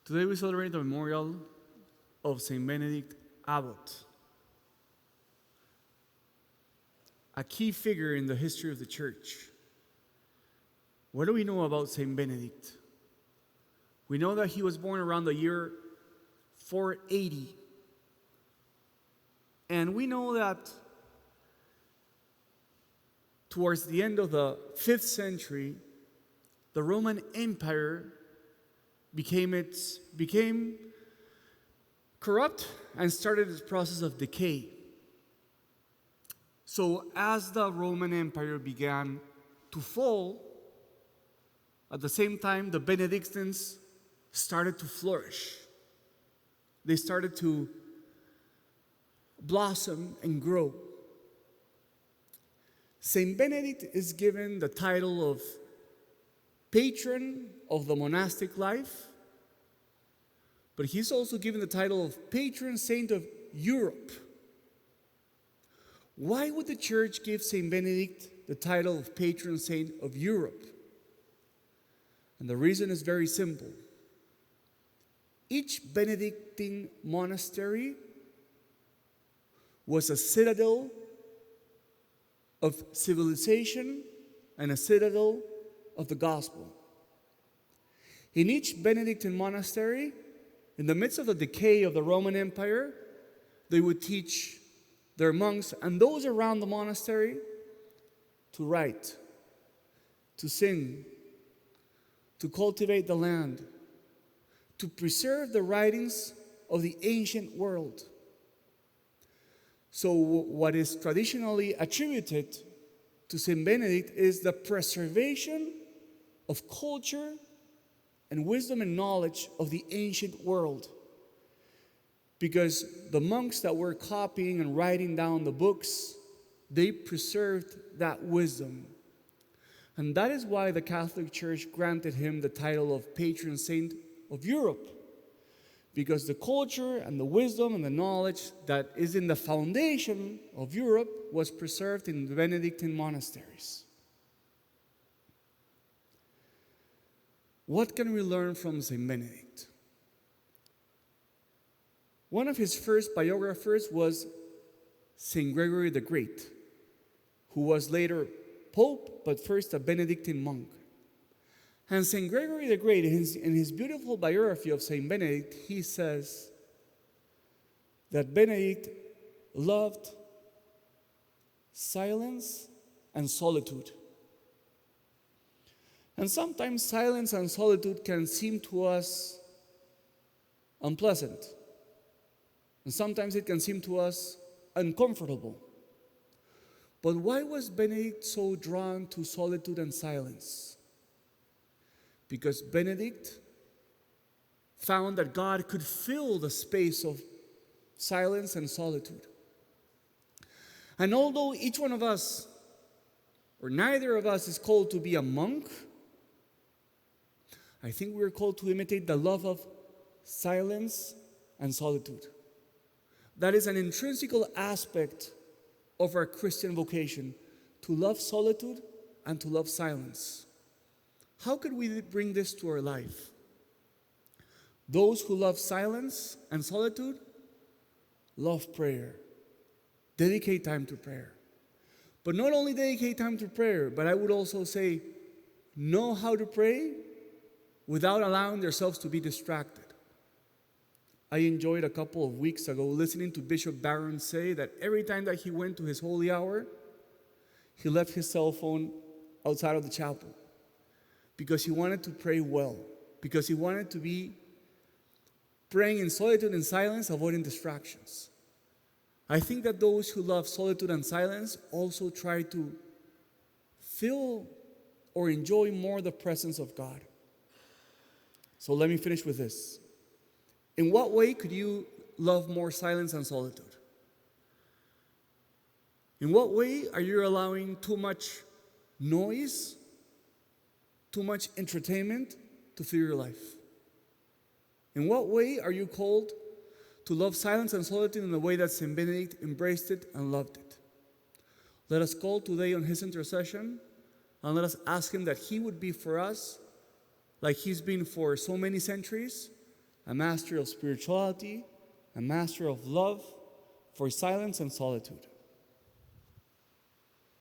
Today we celebrate the memorial of Saint Benedict Abbot, a key figure in the history of the church. What do we know about Saint Benedict? We know that he was born around the year 480. And we know that towards the end of the 5th century, the Roman Empire became corrupt and started its process of decay. So as the Roman Empire began to fall, at the same time the Benedictines started to flourish. They started to blossom and grow. Saint Benedict is given the title of patron of the monastic life, but he's also given the title of patron saint of Europe. Why would the church give Saint Benedict the title of patron saint of Europe? And the reason is very simple. Each Benedictine monastery was a citadel of civilization and a citadel of the gospel. In each Benedictine monastery, in the midst of the decay of the Roman Empire, they would teach their monks and those around the monastery to write, to sing, to cultivate the land, to preserve the writings of the ancient world. So what is traditionally attributed to Saint Benedict is the preservation of culture and wisdom and knowledge of the ancient world. Because the monks that were copying and writing down the books, they preserved that wisdom. And that is why the Catholic Church granted him the title of patron saint of Europe. Because the culture and the wisdom and the knowledge that is in the foundation of Europe was preserved in the Benedictine monasteries. What can we learn from Saint Benedict? One of his first biographers was Saint Gregory the Great, who was later Pope, but first a Benedictine monk. And Saint Gregory the Great, in his beautiful biography of Saint Benedict, he says that Benedict loved silence and solitude. And sometimes silence and solitude can seem to us unpleasant. And sometimes it can seem to us uncomfortable. But why was Benedict so drawn to solitude and silence? Because Benedict found that God could fill the space of silence and solitude. And although each one of us, or neither of us, is called to be a monk, I think we're called to imitate the love of silence and solitude. That is an intrinsic aspect of our Christian vocation, to love solitude and to love silence. How could we bring this to our life? Those who love silence and solitude love prayer. Dedicate time to prayer. But not only dedicate time to prayer, but I would also say, know how to pray without allowing themselves to be distracted. I enjoyed a couple of weeks ago listening to Bishop Barron say that every time that he went to his holy hour, he left his cell phone outside of the chapel because he wanted to pray well, because he wanted to be praying in solitude and silence, avoiding distractions. I think that those who love solitude and silence also try to feel or enjoy more the presence of God. So let me finish with this. In what way could you love more silence and solitude? In what way are you allowing too much noise, too much entertainment to fill your life? In what way are you called to love silence and solitude in the way that Saint Benedict embraced it and loved it? Let us call today on his intercession, and let us ask him that he would be for us, like he's been for so many centuries, a master of spirituality, a master of love for silence and solitude.